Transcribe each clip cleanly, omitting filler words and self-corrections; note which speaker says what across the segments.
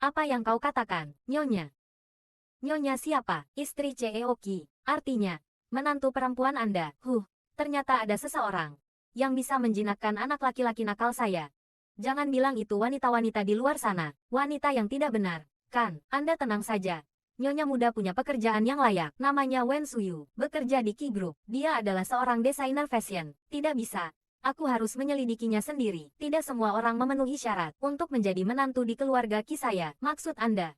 Speaker 1: Apa yang kau katakan, Nyonya? Nyonya siapa? Istri Cheoki. Artinya, menantu perempuan Anda. Ternyata ada seseorang yang bisa menjinakkan anak laki-laki nakal saya. Jangan bilang itu wanita-wanita di luar sana. Wanita yang tidak benar. Kan, Anda tenang saja. Nyonya muda punya pekerjaan yang layak. Namanya Wen Suyu. Bekerja di Ki Group. Dia adalah seorang desainer fashion. Tidak bisa. Aku harus menyelidikinya sendiri. Tidak semua orang memenuhi syarat untuk menjadi menantu di keluarga Ki saya. Maksud Anda?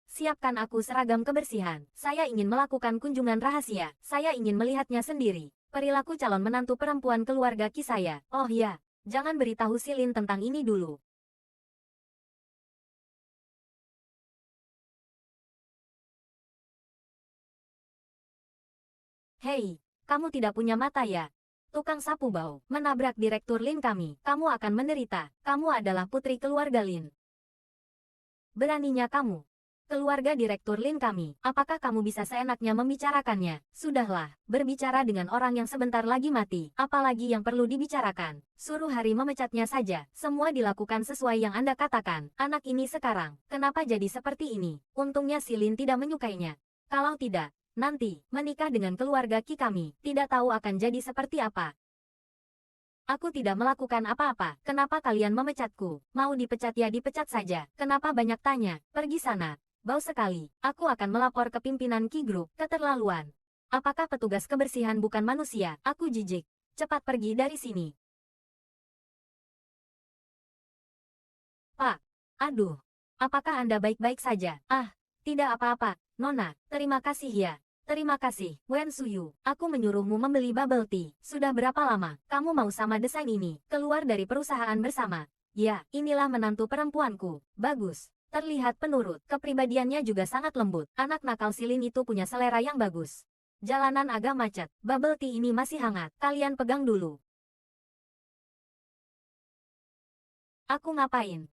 Speaker 1: Siapkan aku seragam kebersihan. Saya ingin melakukan kunjungan rahasia. Saya ingin melihatnya sendiri. Perilaku calon menantu perempuan keluarga Ki saya. Oh ya, jangan beritahu Silin tentang ini dulu. Hei, kamu tidak punya mata ya? Tukang sapu bau, menabrak direktur Lin kami. Kamu akan menderita. Kamu adalah putri keluarga Lin. Beraninya kamu. Keluarga direktur Lin kami. Apakah kamu bisa seenaknya membicarakannya? Sudahlah, berbicara dengan orang yang sebentar lagi mati. Apalagi yang perlu dibicarakan. Suruh hari memecatnya saja. Semua dilakukan sesuai yang Anda katakan. Anak ini sekarang, kenapa jadi seperti ini? Untungnya si Lin tidak menyukainya. Kalau tidak, nanti, menikah dengan keluarga Ki kami, tidak tahu akan jadi seperti apa. Aku tidak melakukan apa-apa. Kenapa kalian memecatku? Mau dipecat ya dipecat saja. Kenapa banyak tanya? Pergi sana. Bau sekali. Aku akan melapor ke pimpinan Ki Group. Keterlaluan. Apakah petugas kebersihan bukan manusia? Aku jijik. Cepat pergi dari sini. Pak. Aduh. Apakah Anda baik-baik saja? Ah, tidak apa-apa. Nona, terima kasih ya. Terima kasih, Wen Suyu. Aku menyuruhmu membeli bubble tea. Sudah berapa lama kamu mau sama desain ini? Keluar dari perusahaan bersama. Ya, inilah menantu perempuanku. Bagus. Terlihat penurut. Kepribadiannya juga sangat lembut. Anak nakal Silin itu punya selera yang bagus. Jalanan agak macet. Bubble tea ini masih hangat. Kalian pegang dulu. Aku ngapain?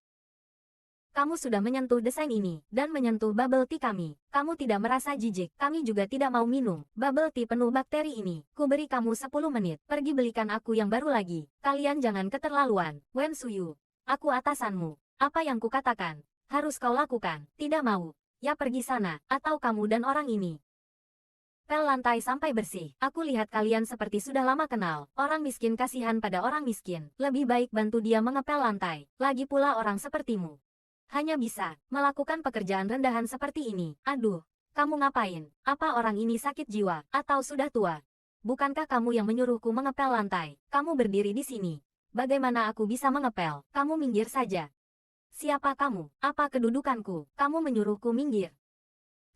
Speaker 1: Kamu sudah menyentuh desain ini, dan menyentuh bubble tea kami. Kamu tidak merasa jijik, kami juga tidak mau minum. Bubble tea penuh bakteri ini. Ku beri kamu 10 menit, pergi belikan aku yang baru lagi. Kalian jangan keterlaluan. Wen Suyu, aku atasanmu. Apa yang kukatakan, harus kau lakukan. Tidak mau, ya pergi sana, atau kamu dan orang ini. Pel lantai sampai bersih. Aku lihat kalian seperti sudah lama kenal. Orang miskin kasihan pada orang miskin. Lebih baik bantu dia mengepel lantai. Lagi pula orang sepertimu hanya bisa melakukan pekerjaan rendahan seperti ini. Aduh, kamu ngapain? Apa orang ini sakit jiwa, atau sudah tua? Bukankah kamu yang menyuruhku mengepel lantai? Kamu berdiri di sini. Bagaimana aku bisa mengepel? Kamu minggir saja. Siapa kamu? Apa kedudukanku? Kamu menyuruhku minggir.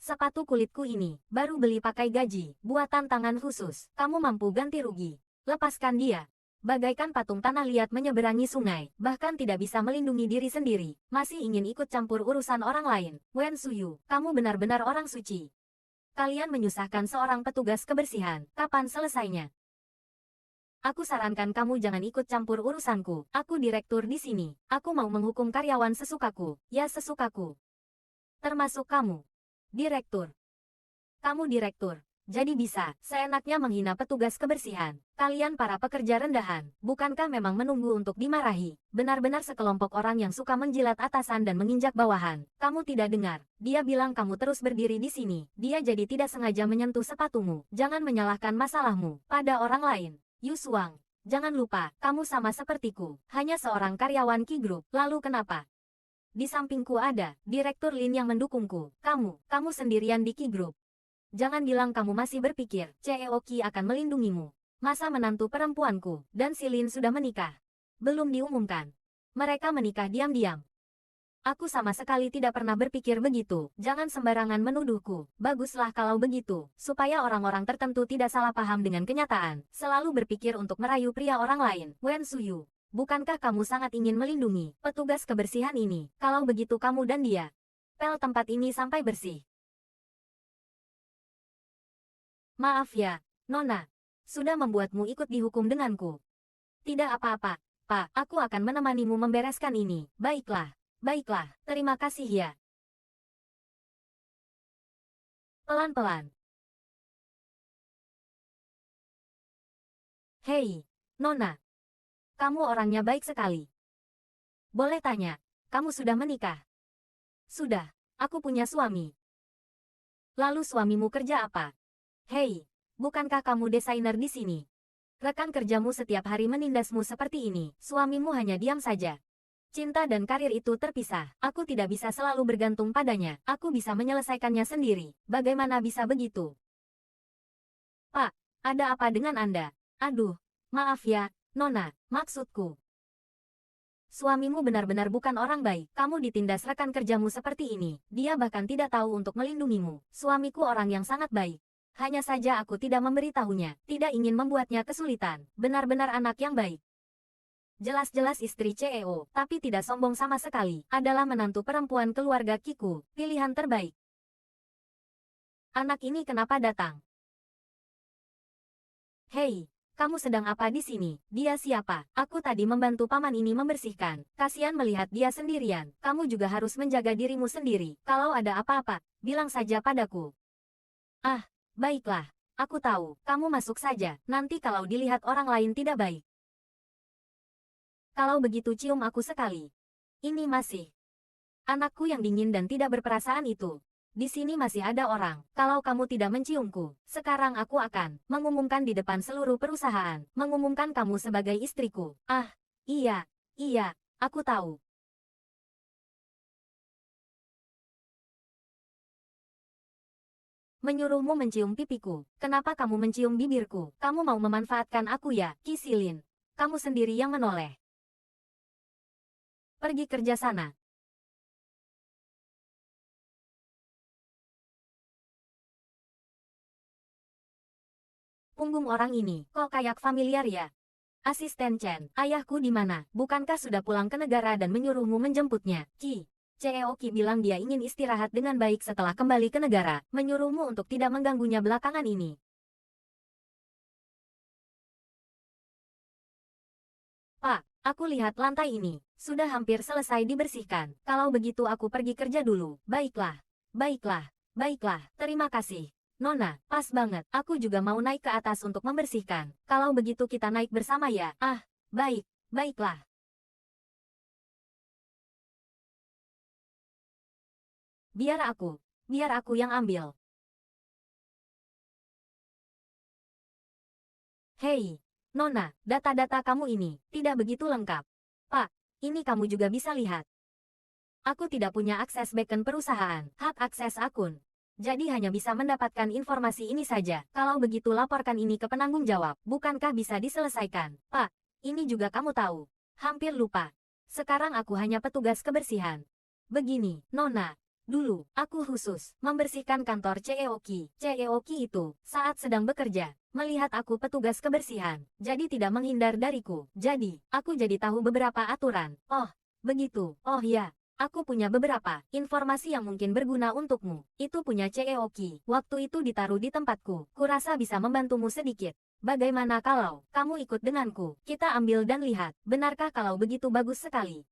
Speaker 1: Sepatu kulitku ini, baru beli pakai gaji, buatan tangan khusus. Kamu mampu ganti rugi. Lepaskan dia. Bagaikan patung tanah liat menyeberangi sungai, bahkan tidak bisa melindungi diri sendiri, masih ingin ikut campur urusan orang lain. Wen Suyu, kamu benar-benar orang suci. Kalian menyusahkan seorang petugas kebersihan, kapan selesainya? Aku sarankan kamu jangan ikut campur urusanku. Aku direktur di sini. Aku mau menghukum karyawan sesukaku. Ya sesukaku. Termasuk kamu. Direktur. Kamu direktur. Jadi bisa, seenaknya menghina petugas kebersihan. Kalian para pekerja rendahan, bukankah memang menunggu untuk dimarahi? Benar-benar sekelompok orang yang suka menjilat atasan dan menginjak bawahan. Kamu tidak dengar. Dia bilang kamu terus berdiri di sini. Dia jadi tidak sengaja menyentuh sepatumu. Jangan menyalahkan masalahmu pada orang lain. Yu Suang, jangan lupa, kamu sama sepertiku. Hanya seorang karyawan Ki Group. Lalu kenapa? Di sampingku ada Direktur Lin yang mendukungku. Kamu sendirian di Ki Group. Jangan bilang kamu masih berpikir Cheoki akan melindungimu. Masa menantu perempuanku dan si Lin sudah menikah? Belum diumumkan. Mereka menikah diam-diam. Aku sama sekali tidak pernah berpikir begitu. Jangan sembarangan menuduhku. Baguslah kalau begitu, supaya orang-orang tertentu tidak salah paham dengan kenyataan. Selalu berpikir untuk merayu pria orang lain. Wen Suyu, bukankah kamu sangat ingin melindungi petugas kebersihan ini? Kalau begitu kamu dan dia, pel tempat ini sampai bersih. Maaf ya, Nona. Sudah membuatmu ikut dihukum denganku. Tidak apa-apa, Pak. Aku akan menemanimu membereskan ini. Baiklah. Baiklah, terima kasih ya. Pelan-pelan. Hei, Nona. Kamu orangnya baik sekali. Boleh tanya, kamu sudah menikah? Sudah, aku punya suami. Lalu suamimu kerja apa? Hei, bukankah kamu desainer di sini? Rekan kerjamu setiap hari menindasmu seperti ini. Suamimu hanya diam saja. Cinta dan karir itu terpisah. Aku tidak bisa selalu bergantung padanya. Aku bisa menyelesaikannya sendiri. Bagaimana bisa begitu? Pak, ada apa dengan Anda? Aduh, maaf ya, Nona, maksudku. Suamimu benar-benar bukan orang baik. Kamu ditindas rekan kerjamu seperti ini. Dia bahkan tidak tahu untuk melindungimu. Suamiku orang yang sangat baik. Hanya saja aku tidak memberitahunya. Tidak ingin membuatnya kesulitan. Benar-benar anak yang baik. Jelas-jelas istri CEO, tapi tidak sombong sama sekali. Adalah menantu perempuan keluarga Kiku. Pilihan terbaik. Anak ini kenapa datang? Hei, kamu sedang apa di sini? Dia siapa? Aku tadi membantu paman ini membersihkan. Kasihan melihat dia sendirian. Kamu juga harus menjaga dirimu sendiri. Kalau ada apa-apa, bilang saja padaku. Ah, baiklah. Aku tahu. Kamu masuk saja. Nanti kalau dilihat orang lain tidak baik. Kalau begitu cium aku sekali. Ini masih anakku yang dingin dan tidak berperasaan itu. Di sini masih ada orang. Kalau kamu tidak menciumku, sekarang aku akan mengumumkan di depan seluruh perusahaan. Mengumumkan kamu sebagai istriku. Ah, iya, iya, aku tahu. Menyuruhmu mencium pipiku. Kenapa kamu mencium bibirku? Kamu mau memanfaatkan aku ya, Kisilin? Kamu sendiri yang menoleh. Pergi kerja sana. Punggung orang ini, kok kayak familiar ya? Asisten Chen, ayahku di mana? Bukankah sudah pulang ke negara dan menyuruhmu menjemputnya? CEO Qi bilang dia ingin istirahat dengan baik setelah kembali ke negara, menyuruhmu untuk tidak mengganggunya belakangan ini. Pak, aku lihat lantai ini, sudah hampir selesai dibersihkan. Kalau begitu aku pergi kerja dulu. Baiklah, baiklah, baiklah, terima kasih. Nona, pas banget, aku juga mau naik ke atas untuk membersihkan. Kalau begitu kita naik bersama ya. Ah, baik, baiklah. Biar aku yang ambil. Hei, Nona, data-data kamu ini tidak begitu lengkap. Pak, ini kamu juga bisa lihat. Aku tidak punya akses backend perusahaan, hak akses akun. Jadi hanya bisa mendapatkan informasi ini saja. Kalau begitu laporkan ini ke penanggung jawab. Bukankah bisa diselesaikan? Pak, ini juga kamu tahu. Hampir lupa. Sekarang aku hanya petugas kebersihan. Begini, Nona. Dulu, aku khusus membersihkan kantor CEOki. CEOki itu, saat sedang bekerja, melihat aku petugas kebersihan, jadi tidak menghindar dariku. Jadi, aku jadi tahu beberapa aturan. Oh, begitu. Oh ya, aku punya beberapa informasi yang mungkin berguna untukmu. Itu punya CEOki. Waktu itu ditaruh di tempatku. Kurasa bisa membantumu sedikit. Bagaimana kalau kamu ikut denganku? Kita ambil dan lihat. Benarkah kalau begitu bagus sekali?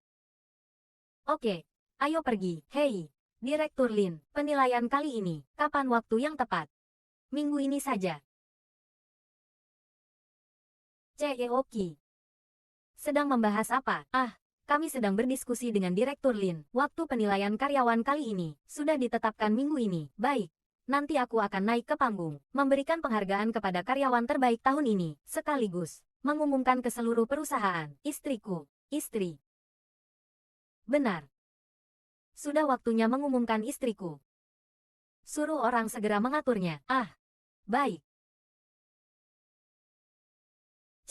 Speaker 1: Oke, ayo pergi. Hei, Direktur Lin, penilaian kali ini, kapan waktu yang tepat? Minggu ini saja. CEOki. Sedang membahas apa? Ah, kami sedang berdiskusi dengan Direktur Lin. Waktu penilaian karyawan kali ini, sudah ditetapkan minggu ini. Baik. Nanti aku akan naik ke panggung, memberikan penghargaan kepada karyawan terbaik tahun ini, sekaligus mengumumkan ke seluruh perusahaan. Istriku, istri. Benar. Sudah waktunya mengumumkan istriku. Suruh orang segera mengaturnya. Ah, baik.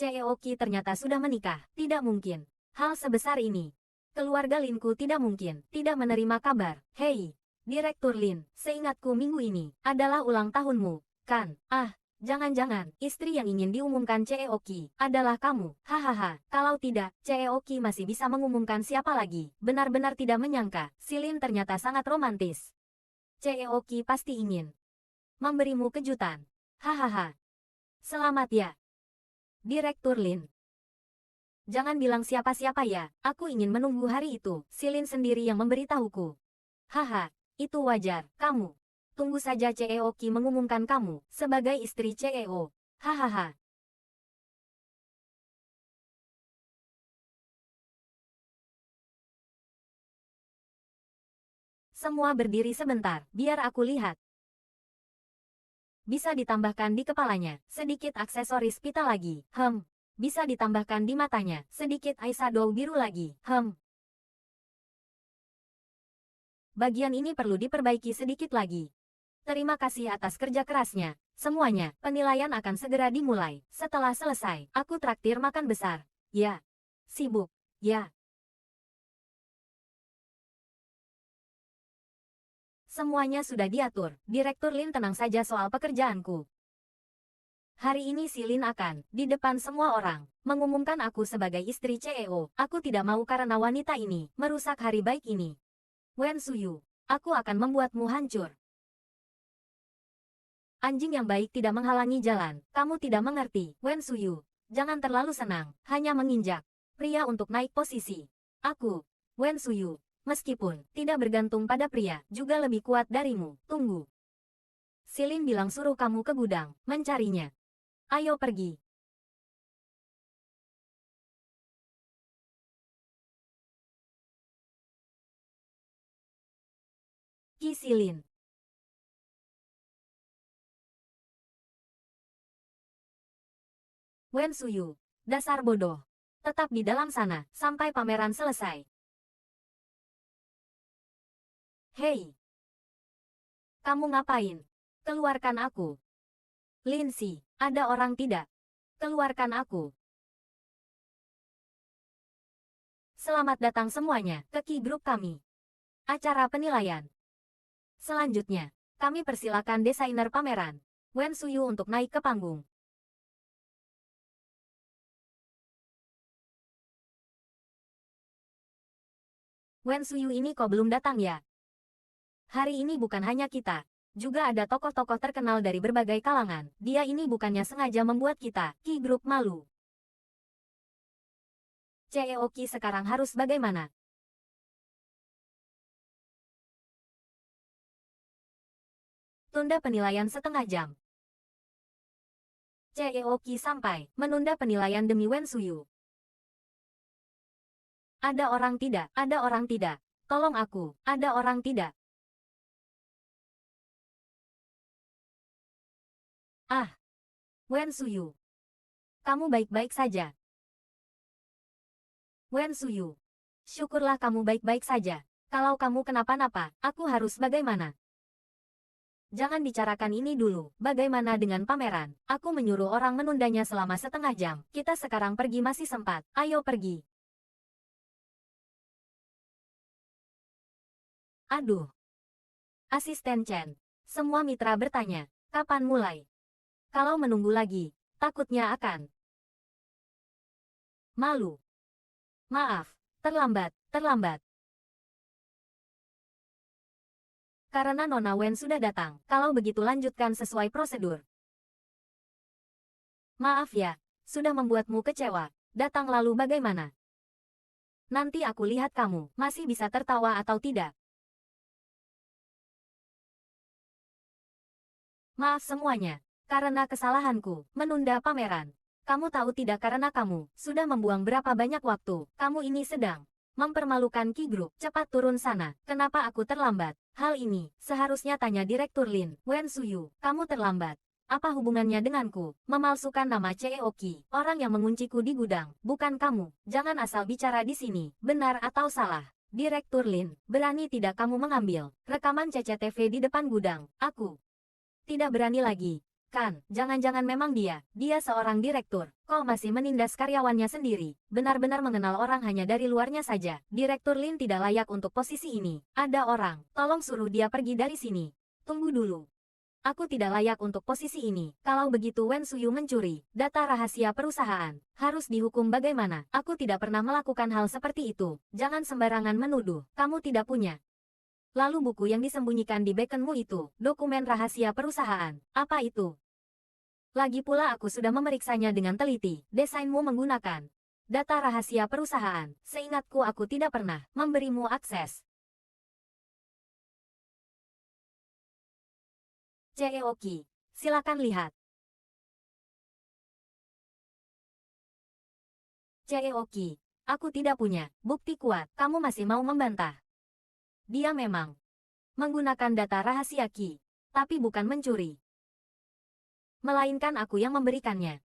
Speaker 1: CEOki ternyata sudah menikah. Tidak mungkin. Hal sebesar ini. Keluarga Linku tidak mungkin tidak menerima kabar. Hei, Direktur Lin, seingatku minggu ini adalah ulang tahunmu, kan? Ah, jangan-jangan istri yang ingin diumumkan CEOki adalah kamu. Hahaha, kalau tidak, CEOki masih bisa mengumumkan siapa lagi. Benar-benar tidak menyangka, Silin ternyata sangat romantis. CEOki pasti ingin memberimu kejutan. Hahaha. Selamat ya, Direktur Lin. Jangan bilang siapa-siapa ya, aku ingin menunggu hari itu. Silin sendiri yang memberitahuku. Haha, itu wajar, kamu. Tunggu saja CEOki mengumumkan kamu sebagai istri CEO. Hahaha. Semua berdiri sebentar, biar aku lihat. Bisa ditambahkan di kepalanya, sedikit aksesoris pita lagi. Bisa ditambahkan di matanya, sedikit eyeshadow biru lagi. Bagian ini perlu diperbaiki sedikit lagi. Terima kasih atas kerja kerasnya. Semuanya, penilaian akan segera dimulai. Setelah selesai, aku traktir makan besar. Ya. Sibuk. Ya. Semuanya sudah diatur. Direktur Lin tenang saja soal pekerjaanku. Hari ini si Lin akan, di depan semua orang, mengumumkan aku sebagai istri CEO. Aku tidak mau karena wanita ini, merusak hari baik ini. Wen Suyu, aku akan membuatmu hancur. Anjing yang baik tidak menghalangi jalan. Kamu tidak mengerti, Wen Suyu. Jangan terlalu senang, hanya menginjak. Pria untuk naik posisi. Aku, Wen Suyu. Meskipun tidak bergantung pada pria, juga lebih kuat darimu. Tunggu. Silin bilang suruh kamu ke gudang, mencarinya. Ayo pergi. Ki Silin. Wen Suyu. Dasar bodoh. Tetap di dalam sana, sampai pameran selesai. Hei. Kamu ngapain? Keluarkan aku. Lindsay, ada orang tidak? Keluarkan aku. Selamat datang semuanya ke Ki Group kami. Acara penilaian. Selanjutnya, kami persilakan desainer pameran, Wen Suyu untuk naik ke panggung. Wen Suyu ini kok belum datang ya? Hari ini bukan hanya kita. Juga ada tokoh-tokoh terkenal dari berbagai kalangan. Dia ini bukannya sengaja membuat kita, Ki Group, malu. CEO Ki sekarang harus bagaimana? Tunda penilaian setengah jam. CEO Ki sampai, menunda penilaian demi Wen Suyu. Ada orang tidak, ada orang tidak. Tolong aku, ada orang tidak. Ah, Wen Suyu. Kamu baik-baik saja. Wen Suyu. Syukurlah kamu baik-baik saja. Kalau kamu kenapa-napa, aku harus bagaimana? Jangan bicarakan ini dulu. Bagaimana dengan pameran? Aku menyuruh orang menundanya selama setengah jam. Kita sekarang pergi masih sempat. Ayo pergi. Aduh. Asisten Chen. Semua mitra bertanya, kapan mulai? Kalau menunggu lagi, takutnya akan malu. Maaf, terlambat, terlambat. Karena Nona Wen sudah datang, kalau begitu lanjutkan sesuai prosedur. Maaf ya, sudah membuatmu kecewa. Datang lalu bagaimana? Nanti aku lihat kamu, masih bisa tertawa atau tidak. Maaf semuanya, karena kesalahanku, menunda pameran. Kamu tahu tidak karena kamu, sudah membuang berapa banyak waktu, kamu ini sedang mempermalukan Ki Group. Cepat turun sana, kenapa aku terlambat? Hal ini, seharusnya tanya Direktur Lin, Wen Suyu, kamu terlambat. Apa hubungannya denganku? Memalsukan nama CEO Ki, orang yang mengunciku di gudang, bukan kamu. Jangan asal bicara di sini, benar atau salah. Direktur Lin, berani tidak kamu mengambil rekaman CCTV di depan gudang? Aku tidak berani lagi. Kan, jangan-jangan memang dia seorang direktur. Kok masih menindas karyawannya sendiri? Benar-benar mengenal orang hanya dari luarnya saja. Direktur Lin tidak layak untuk posisi ini. Ada orang, tolong suruh dia pergi dari sini. Tunggu dulu. Aku tidak layak untuk posisi ini. Kalau begitu Wen Suyu mencuri data rahasia perusahaan. Harus dihukum bagaimana? Aku tidak pernah melakukan hal seperti itu. Jangan sembarangan menuduh. Kamu tidak punya. Lalu buku yang disembunyikan di bekenmu itu, dokumen rahasia perusahaan. Apa itu? Lagi pula aku sudah memeriksanya dengan teliti. Desainmu menggunakan data rahasia perusahaan. Seingatku aku tidak pernah memberimu akses. CEO Ki, silakan lihat. CEO Ki, aku tidak punya bukti kuat. Kamu masih mau membantah? Dia memang menggunakan data rahasia Qi. Tapi bukan mencuri. Melainkan aku yang memberikannya.